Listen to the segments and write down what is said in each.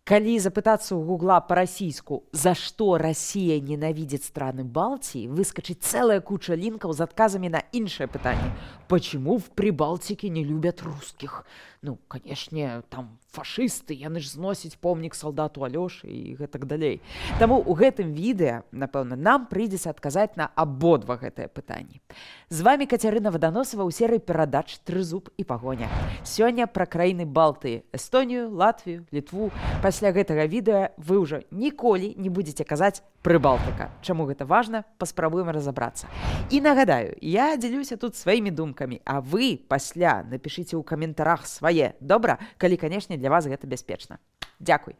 Калі запытацца ў Гугла па-расійску, за што Расія ненавидит страны Балтии, выскочыць цэлая куча лінкаў з адказамі на іншае пытанне. Почему в Прибалтике не любят русских? Ну, конечно, там фашысты, яны ж зносяць помнік салдату Алёшы і гэтак далей. Таму ў гэтым відэа, напэўна, нам прыйдзецца адказаць на абодва гэтыя пытанні. З вами Кацярына Ваданосава ў серыі перадач «Трызуб і пагоня». Сёння пра краіны Балтыі, Эстонію, Латвію, Літву. Пасля гэтага відэа вы ўжо ніколі не будзеце казаць «Прыбалтыка». Чаму гэта важна, паспрабуем разабрацца. І нагадаю, я дзелюся тут сваімі думкамі, а вы пасля напішыце ў каментарах свае. Добра? Калі, канешне, для вас гэта бяспечна. Дзякуй.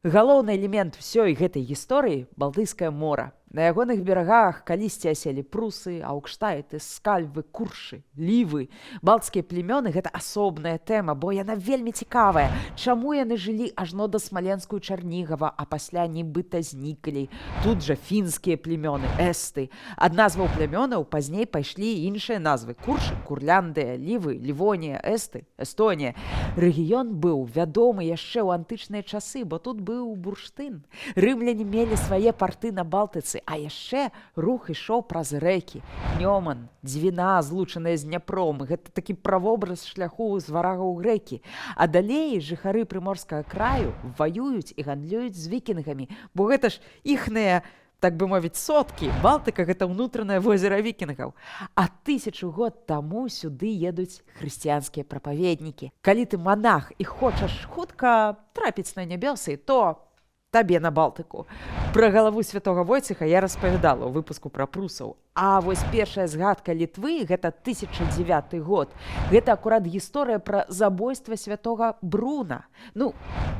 Галоўны элемент ўсёй гэтай гісторыі – Балтыйскае мора. На ягоных берагах калісьці аселі прусы, аўкштайты, скальвы, куршы, лівы. Балтскія племёны – гэта асобная тэма, бо яна вельмі цікавая. Чаму яны жылі ажно да Смаленскую Чарнігава, а пасля нібыта знікалі? Тут жа фінскія племёны, эсты. Ад назваў племёнаў пазней пайшлі іншыя назвы – Куршы, Курляндыя, Лівы, Лівонія, эсты, Эстонія. Рэгіён быў вядомы яшчэ ў антычныя часы, бо тут быў бурштын. Рымляне мелі свае парты на Балтыцы, а яшчэ рух ішоў праз рэкі. Нёман, Дзвіна, злучаная з Дняпром. Гэта такі правобраз шляху з варагаў грэкі. А далей жыхары прыморскага краю ваююць і гандлююць з вікінгамі, бо гэта ж іхныя, так бы мовіць, соткі. Балтыка – гэта ўнутранае возера вікінгаў. А 1000 год таму сюды едуць хрысціянскія прапаведнікі. Калі ты манах і хочаш хутка трапіць на нябёсы, то табе на Балтыку. Пра галаву святога Войцеха я распавядала ў выпуску пра прусаў. А вось першая згадка Літвы – гэта 1009 год. Гэта акурат гісторыя пра забойства святога Бруна. Ну,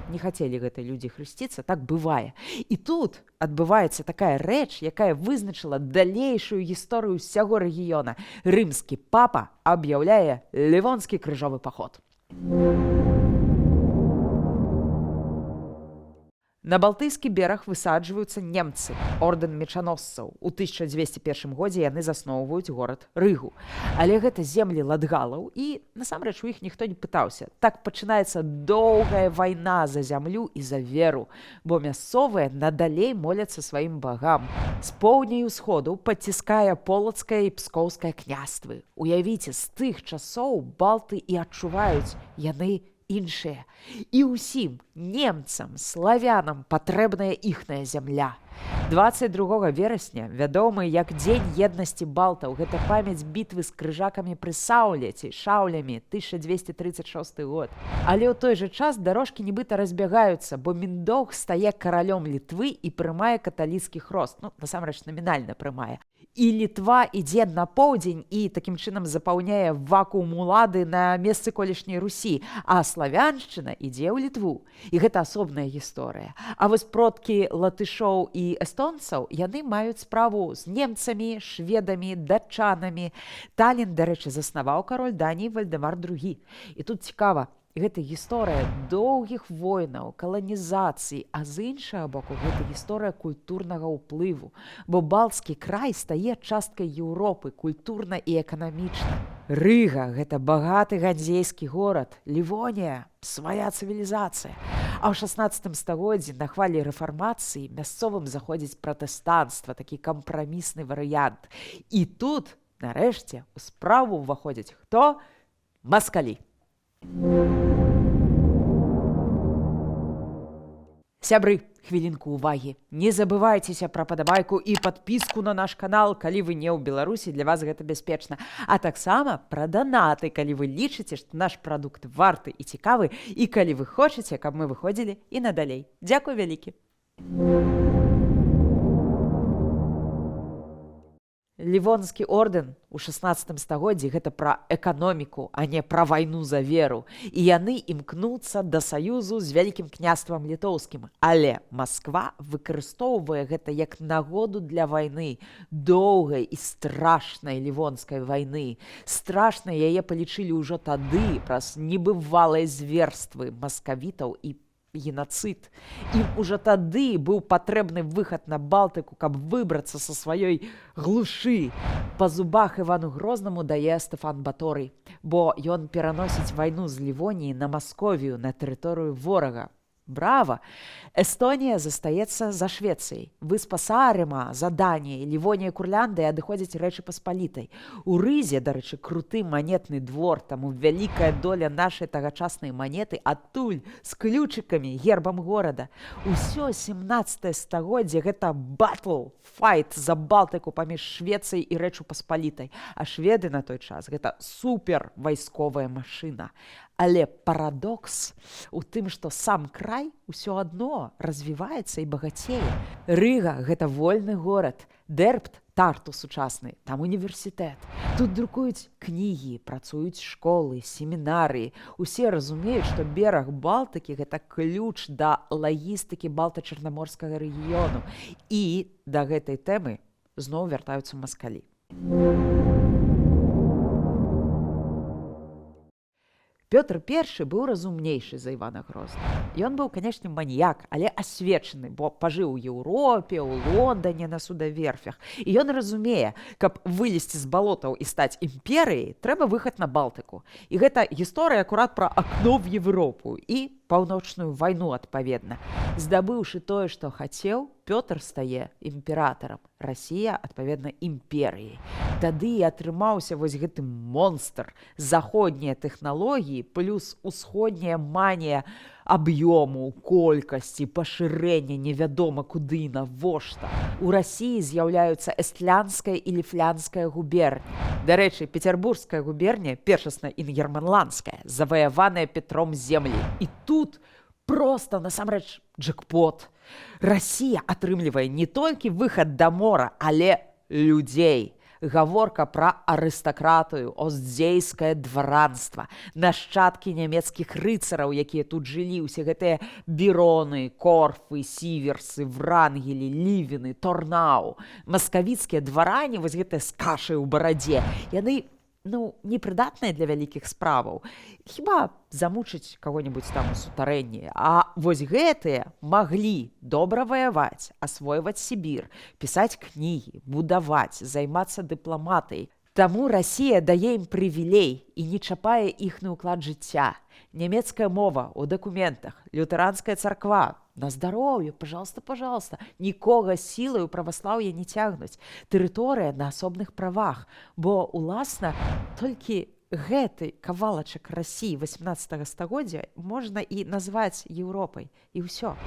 не хацелі гэтыя людзі хрысціцца, так бывае. І тут адбываецца такая рэч, якая вызначыла далейшую гісторыю ўсяго рэгіёна. Рымскі папа аб'яўляе Лівонскі крыжовы паход. На Балтыйскі бераг высаджваюцца немцы, ордэн мечаносцаў. У 1201 годзе яны засноўваюць горад Рыгу. Але гэта землі ладгалаў і, насамрэч, у іх ніхто не пытаўся. Так пачынаецца доўгая вайна за зямлю і за веру, бо мясцовыя надалей моляцца сваім багам. З поўдня і ўсходу падціскае полацкае і пскоўскае княствы. Уявіце, з тых часоў балты і адчуваюць, яны іншыя. І ўсім немцам, славянам патрэбная іхная зямля. 22 верасня, вядомы як Дзень еднасці балтаў, гэта памяць бітвы з крыжакамі пры Сауле ці Шаулямі, 1236 год. Але ў той жа час дарожкі нібыта разбягаюцца, бо Міндоўг стае каралём Літвы і прымае каталіцкі хрост. Ну, насамрэч, намінальна прымае. І Літва ідзе на поўдзень і такім чынам запаўняе вакуум улады на месцы колішняй Русі, а славяншчына ідзе ў Літву. І гэта асобная гісторыя. А вось продкі латышоў і эстонцаў, яны маюць справу з немцамі, шведамі, датчанамі. Талін, дарэчы, заснаваў кароль Даніі Вальдэмар II. І тут цікава, гэта гісторыя доўгіх войнаў, каланізацый, а з іншага боку гэта гісторыя культурнага ўплыву, бо Балтскі край стае часткай Еўропы культурна і эканамічна. Рыга – гэта багаты ганзейскі горад, Лівонія – свая цывілізацыя. А ў 16 стагоддзі на хвалі рэфармацыі мясцовым заходзіць пратэстанцтва, такі кампрамісны варыянт. І тут, нарэшце, у справу ўваходзяць хто? Маскалі. Сябры, хвілінку ўвагі. Не забывайцеся пра падабайку і падпіску на наш канал, калі вы не ў Беларусі, для вас гэта бяспечна. А таксама пра данаты, калі вы лічыце, што наш прадукт варты і цікавы, і калі вы хочаце, каб мы выходзілі і надалей. Дзякуй вялікі. Лівонскі ордэн у 16 стагоддзі гэта пра эканоміку, а не пра вайну за веру. І яны імкнуцца да саюзу з вялікім княствам літоўскім. Але Масква выкарыстоўвае гэта як нагоду для вайны, доўгай і страшнай лівонскай вайны. Страшнай яе палічылі ўжо тады праз небывалыя зверствы маскавітаў і генацыд. Ім ужо тады быў патрэбны выхад на Балтыку, каб выбрацца са сваёй глушы. Па зубах Івану Грознаму дае Стефан Баторый, бо ён пераносіць вайну з Лівоніі на Масковію, на тэрыторыю ворага. Браво! Эстонія застаецца за Швецыяй. Выспа Саарэма за Даніяй, Лівонія, Курляндыя адыходзяць Рэчы Паспалітай. У Рызе, дарэчы, круты манетны двор, таму вялікая доля нашай тагачаснай манеты адтуль з ключыкамі, гербам горада. Усё 17 стагоддзе гэта батл, файт за Балтыку паміж Швецыяй і Рэчу Паспалітай. А шведы на той час гэта супер вайсковая машына. Але парадокс у тым, што сам край усё адно развіваецца і багацее. Рыга – гэта вольны горад. Дэрбт – Тарту сучасны, там універсітэт. Тут друкуюць кнігі, працуюць школы, семінарыі. Усе разумеюць, што бераг Балтыкі – гэта ключ да лагістыкі балта-чарнаморскага рэгіёну. І да гэтай тэмы зноў вяртаюцца маскалі. Пётр I быў разумнейшы за Івана Грознага. Ён быў, канешне, маніяк, але асвечаны, бо пажыў у Еўропе, у Лондане на судаверфях. І ён разумее, каб вылезці з балотаў і стаць імперыяй, трэба выхад на Балтыку. І гэта гісторыя акурат пра акно в Европу і паўночную вайну, адпаведна. Здабыўшы тое, што хацеў, Пётр стае імператарам. Расія, адпаведна, імперыяй. Тады і атрымаўся вось гэты монстр. Заходнія тэхналогіі плюс усходняя манія аб'ёму, колькасці, пашырэння невядома куды і навошта. У Расіі з'яўляюцца эстлянская і ліфлянская губерні. Дарэчы, Петербургская губерня, першасна інгерманландская, заваяваная Петром землі. І тут проста, насамрэч, джекпот. Расія атрымлівае не толькі выхад да мора, але людзей. Гаворка пра арыстакратыю, оздзейскае дваранства, нашчадкі нямецкіх рыцараў, якія тут жылі, усе гэтыя біроны, корфы, сіверсы, врангелі, лівіны, торнау. Маскавіцкія дваране, вось гэтыя з кашай у барадзе, яны непрыдатныя для вялікіх справаў. Хіба замучыць каго-небудзь там у сутарэнні. А вось гэтыя маглі добра ваяваць, асвойваць Сібір, пісаць кнігі, будаваць, займацца дыпламатыяй. Таму Расія дае ім прывілей і не чапае іхны ўклад жыцця. Нямецкая мова ў дакументах, лютэранская царква. На здароўе, пожалуйста. Нікога сілай у праваслаўе не цягнуць. Тэрыторыя на асобных правах. Бо, уласна, толькі гэты кавалачак Расіі 18 стагоддзя можна і назваць Еўропай. І ўсё.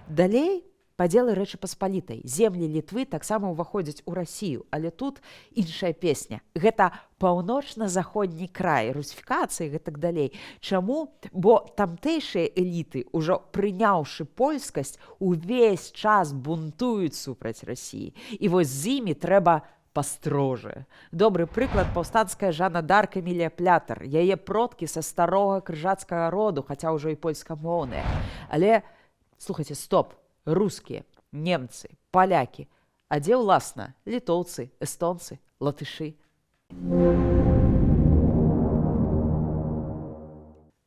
Далей падзелы Рэчы Паспалітай. Землі Літвы таксама ўваходзяць у Расію, але тут іншая песня. Гэта паўночна-заходні край, русіфікацыі і гэтак далей. Чаму? Бо тамтэйшыя эліты, ужо прыняўшы польскасць, увесь час бунтуюць супраць Расіі. І вось з імі трэба пастроже. Добры прыклад паўстанцкая Жанна д'Арк Эмілія Плятар. Яе продкі са старога крыжацкага роду, хаця ўжо і польскамоўныя. Але, слухайце, стоп. Рускія, немцы, палякі. А дзе, уласна, літоўцы, эстонцы, латышы?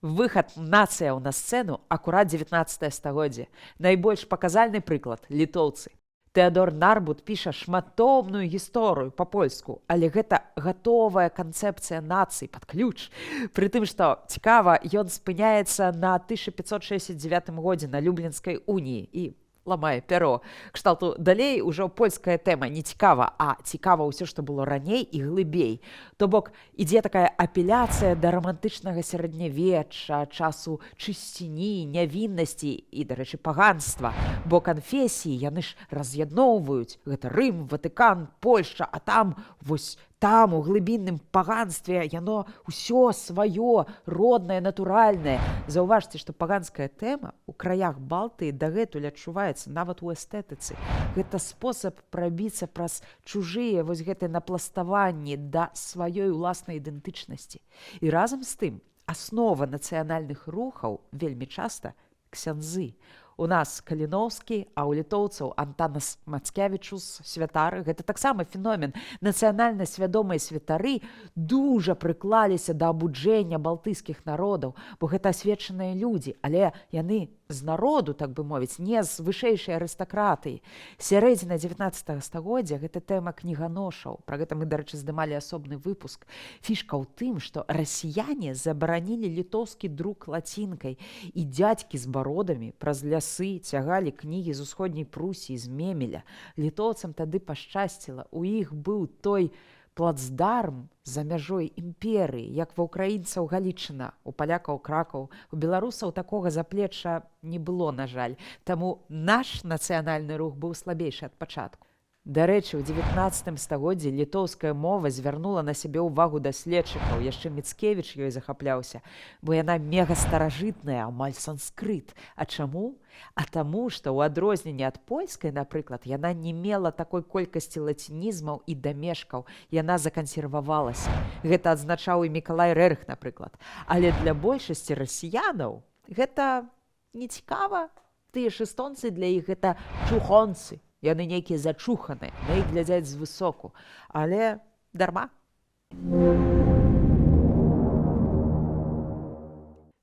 Выхад нацыяў на сцэну акурат 19 стагоддзе. Найбольш паказальны прыклад – літоўцы. Тэадор Нарбут піша шматомную гісторыю па-польску, але гэта гатовая канцэпцыя нацый пад ключ. Пры тым, што цікава, ён спыняецца на 1569 годзе на Люблінскай уніі і ламае пяро. Кшталту далей ужо польская тэма не цікава, а цікава ўсё, што было раней і глыбей. То бок, ідзе такая апеляцыя да рамантычнага сярэднявечча, часу чысціні, нявіннасці і, дарэчы, паганства. Бо канфесіі яны ж раз'ядноўваюць. Гэта Рым, Ватыкан, Польшча, а там, вось там, у глыбінным паганстве, яно ўсё сваё, роднае, натуральнае. Заўважце, што паганская тэма ў краях Балтыі дагэтуль адчуваецца нават у эстэтыцы. Гэта спосаб прабіцца праз чужыя вось гэтыя напластаванні да сваёй уласнай ідэнтычнасці. І разам з тым, аснова нацыянальных рухаў вельмі часта ксяндзы. У нас Каліноўскі, а ў літоўцаў Антанас Мацкевічус, святары. Гэта таксама феномен. Нацыянальна свядомыя святары дужа прыклаліся да абуджэння балтыйскіх народаў, бо гэта асвечаныя людзі, але яны з народу, так бы мовіць, не з вышэйшай арыстакратыі. Сярэдзіна 19 стагоддзя гэта тэма кніганошаў. Пра гэта мы, дарэчы, здымалі асобны выпуск. Фішка ў тым, што расіяне забаранілі літоўскі друк лацінкай, і дзядзькі з бародамі праз лясы цягалі кнігі з усходняй Прусіі, з Мемеля. Літоўцам тады пашчасціла. У іх быў той плацдарм за мяжой імперыі, як ва ўкраінцаў Галічына, у палякаў Кракаў, у беларусаў такога заплеча не было, на жаль. Таму наш нацыянальны рух быў слабейшы ад пачатку. Дарэчы, у 19 стагоддзі літоўская мова звярнула на сябе ўвагу даследчыкаў, яшчэ Міцкевіч ёй захапляўся, бо яна мегастаражытная, амаль санскрыт. А чаму? А таму, што ў адрозненне ад польскай, напрыклад, яна не мела такой колькасці лацінізмаў і дамешкаў, яна закансервавалася. Гэта адзначаў і Мікалай Рэрых, напрыклад. Але для большасці расіянаў гэта не цікава. Тыя ж эстонцы для іх гэта чухонцы. Яны нейкія зачуханыя, на іх глядзяць звысоку. Але дарма.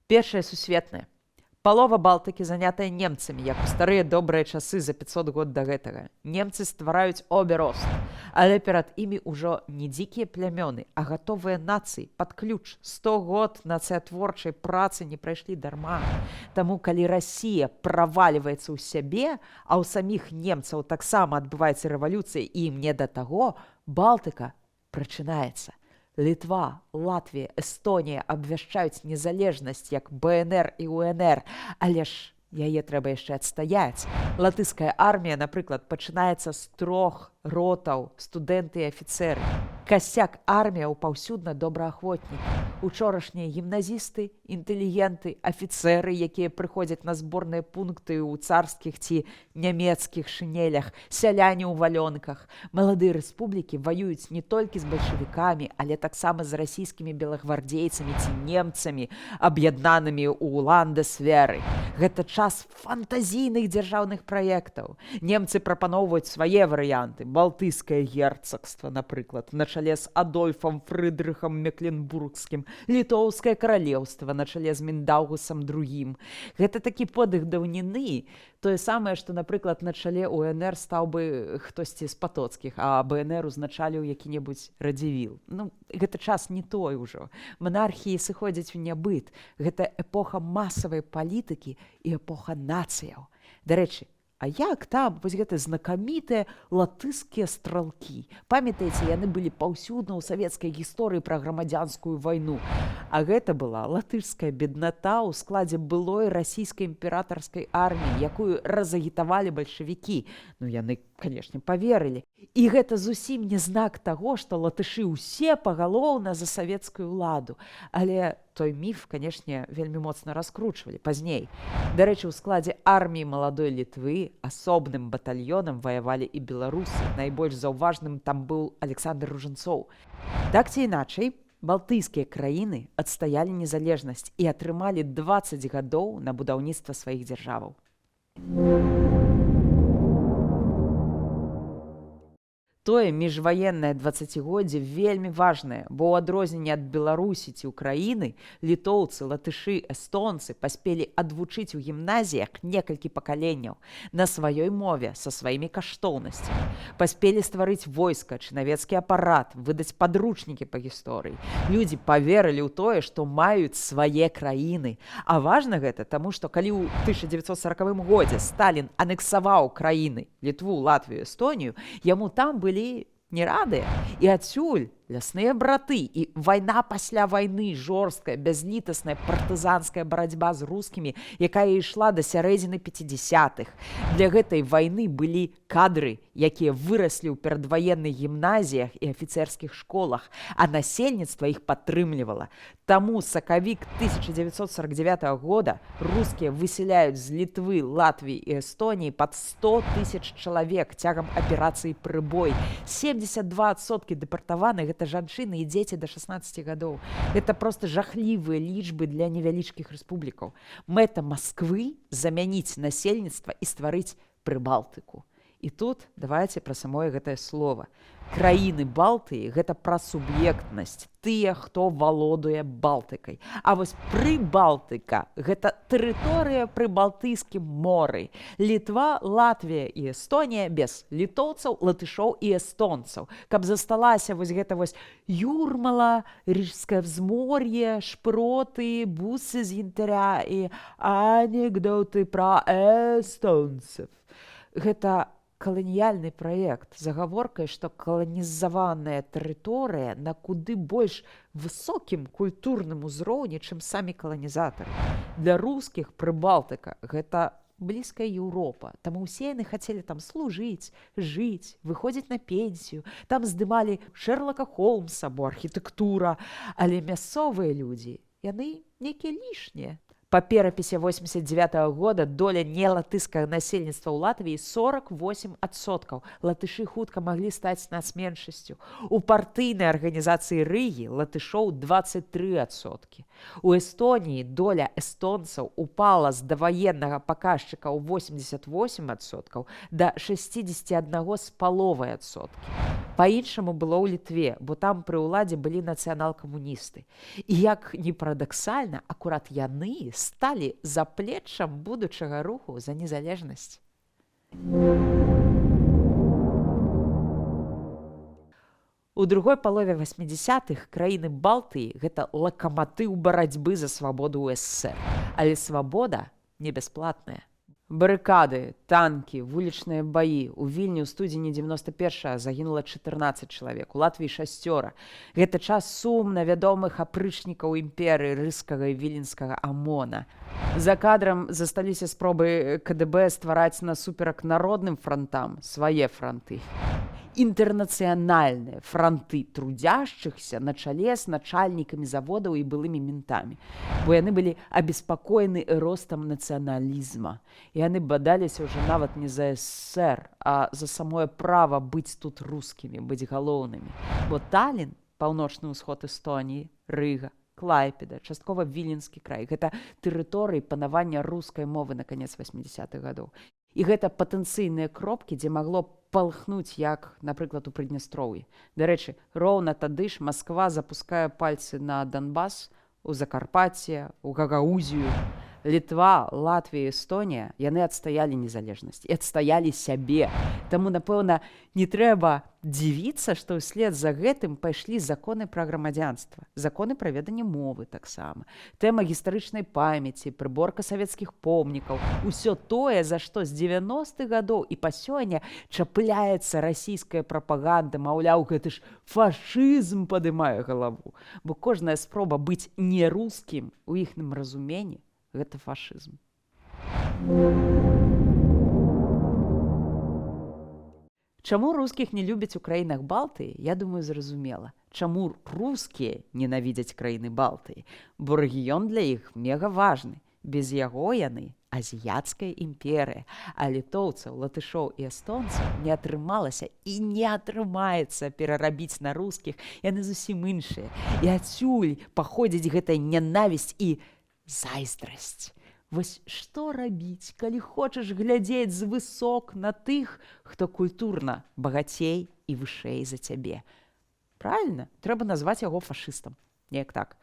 Першая сусветная. Палова Балтыкі занятая немцамі, як у старыя добрыя часы за 500 год да гэтага. Немцы ствараюць оберост, але перад імі ўжо не дзікія плямёны, а гатовыя нацыі пад ключ. 100 год нацыятворчай працы не прайшлі дарма. Таму, калі Расія правальваецца ў сябе, а ў саміх немцаў таксама адбываецца рэвалюцыя і ім не да таго, Балтыка прачынаецца. Літва, Латвія, Эстонія абвяшчаюць незалежнасць як БНР і УНР, але ж яе трэба яшчэ адстаяць. Латышская армія, напрыклад, пачынаецца з 3 ротаў, студэнты і афіцэры. Касяк армія паўсюдна добраахвотнікі. Учорашнія гімназісты, інтэлігенты, афіцэры, якія прыходзяць на зборныя пункты ў царскіх ці нямецкіх шынелях, сяляне ў валёнках. Маладыя рэспублікі ваююць не толькі з бальшавікамі, але таксама з расійскімі белагвардзейцамі ці немцамі, аб'яднанымі ў ландесверы. Гэта час фантазійных дзяржаўных праектаў. Немцы прапаноўваюць свае варыянты. Балтыйскае герцагства, напрыклад, на чале з Адольфам Фрыдрыхам Мекленбургскім, Літоўскае каралеўства на чале з Міндаўгусам II. Гэта такі подых даўніны, тое самае, што, напрыклад, на чале УНР стаў бы хтосьці з патоцкіх, а БНР узначаліў які-небудзь Радзівіл. Гэта час не той ужо. Манархіі сыходзяць у нябыт. Гэта эпоха масавай палітыкі і эпоха нацыяў. Дарэчы, а як там вось гэтыя знакамітыя латышскія стралкі? Памятаеце, яны былі паўсюдна ў савецкай гісторыі пра грамадзянскую вайну. А гэта была латышская бедната ў складзе былой расійскай імператарскай арміі, якую разагітавалі бальшавікі. Яны, канешне, паверылі. І гэта зусім не знак таго, што латышы ўсе пагалоўна за савецкую ўладу. Але той міф, канешне, вельмі моцна раскручвалі пазней. Дарэчы, у складзе арміі маладой Літвы асобным батальёнам ваявалі і беларусы. Найбольш заўважным там быў Александр Ружанцоў. Так ці іначай, балтыйскія краіны адстаялі незалежнасць і атрымалі 20 гадоў на будаўніцтва сваіх дзяржаваў. Тое міжваеннае 20годдзе вельмі важнае, бо ў адрозненне ад Беларусі ці Украіны літоўцы, латышы, эстонцы паспелі адвучыць у гімназіях некалькі пакаленняў на сваёй мове са сваімі каштоўнасцямі. Паспелі стварыць войска, чынавецкі апарат, выдаць падручнікі па гісторыі. Людзі паверылі ў тое, што маюць свае краіны. А важна гэта, таму што калі ў 1940 годзе Сталін анексаваў краіны Літву, Латвію, Эстонію, яму там былі не радыя. І адсюль лясныя браты і вайна пасля вайны, жорсткая, бязлітасная партызанская барацьба з рускімі, якая ішла да сярэдзіны 50-х. Для гэтай вайны былі кадры, якія выраслі ў перадваенных гімназіях і афіцэрскіх школах, а насельніцтва іх падтрымлівала. Таму сакавік 1949 года рускія высяляюць з Літвы, Латвіі і Эстоніі пад 100 000 чалавек цягам аперацыі «Прыбой». 72% дэпартаваных гэта жанчыны і дзеці да 16 гадоў. Гэта проста жахлівыя лічбы для невялічкіх рэспублікаў. Мэта Масквы замяніць насельніцтва і стварыць Прыбалтыку. І тут давайте пра самое гэтае слова. Краіны Балтыі гэта пра суб'ектнасць, тыя, хто валодае Балтыкай. А вось Прыбалтыка гэта тэрыторыя пры Балтыйскім моры. Літва, Латвія і Эстонія без літоўцаў, латышоў і эстонцаў. Каб засталася вось гэта вось Юрмала, Рижскае взмор'е, шпроты, бусы з янтаря і анекдоты пра эстонцаў. Гэта каланіяльны праект з агаворкай, што каланізаваная тэрыторыя на куды больш высокім культурным узроўні, чым самі каланізатары. Для рускіх Прыбалтыка гэта блізкая Еўропа. Таму ўсе яны хацелі там служыць, жыць, выходзіць на пенсію. Там здымалі Шэрлака Холмса, бо архітэктура. Але мясцовыя людзі, яны нейкія лішнія. Па перапісе 89-го года доля нелатышскага насельніцтва ў Латвіі 48%. Латышы хутка маглі стаць нацменшасцю. У партыйнай арганізацыі Рыгі латышоў 23%. У Эстоніі доля эстонцаў упала з даваеннага паказчыка ў 88% да 61,5%. Па-іншаму было ў Літве, бо там пры ўладзе былі нацыянал-камуністы. І як ні парадаксальна, акурат яны сталі заплеччам будучага руху за незалежнасць. У другой палове 80-х краіны Балтыі гэта лакаматыў барацьбы за свабоду ў СССР. Але свабода не бясплатная. Барыкады, танкі, вулічныя баі. У Вільні ў студзені 91-го загінула 14 чалавек, у Латвіі 6. Гэта час сумна вядомых апрычнікаў імперыі рыскага і віленскага АМОНа. За кадрам засталіся спробы КДБ ствараць насуперак народным франтам свае франты. Інтэрнацыянальныя франты трудзяшчыхся на чале з начальнікамі заводаў і былымі ментамі, бо яны былі абеспакоены ростам нацыяналізма. Яны бадаліся ўжо нават не за СССР, а за самое права быць тут рускімі, быць галоўнымі. Бо Таллін, паўночны ўсход Эстоніі, Рыга, Клайпеда, часткова Віленскі край. Гэта тэрыторыі панавання рускай мовы на канец 80-х гадоў. І гэта патэнцыйныя кропкі, дзе магло палхнуць, як, напрыклад, у Прыднястроўі. Дарэчы, роўна тады ж Масква запускае пальцы на Донбас, у Закарпатце, у Гагаузію. Літва, Латвія, Эстонія, яны адстаялі незалежнасць і адстаялі сябе. Таму, напэўна, не трэба дзівіцца, што ўслед за гэтым пайшлі законы пра грамадзянства, законы пра веданне мовы таксама, тэма гістарычнай памяці, прыборка савецкіх помнікаў. Усё тое, за што з 90-х гадоў і па сёння чапляецца расійская прапаганда, маўляў, гэта ж фашызм падымае галаву. Бо кожная спроба быць не рускім у іхным разуменні гэта фашызм. Чаму рускіх не любяць у краінах Балтыі, я думаю, зразумела. Чаму рускія ненавідзяць краіны Балтыі? Бо рэгіён для іх мега важны. Без яго яны азіяцкая імперыя, а літоўцаў, латышоў і эстонцаў не атрымалася і не атрымаецца перарабіць на рускіх, яны зусім іншыя. І адсюль паходзіць гэтая нянавісць і зайздрасць. Вось што рабіць, калі хочаш глядзець звысок на тых, хто культурна багацей і вышэй за цябе? Правільна, трэба назваць яго фашыстам. Неяк так.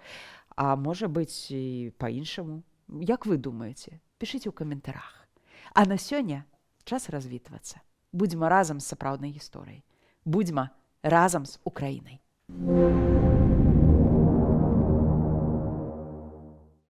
А можа быць і па-іншаму. Як вы думаеце? Пішыце ў каментарах. А на сёння час развітвацца. Будзьма разам з сапраўднай гісторыяй. Будзьма разам з Украінай.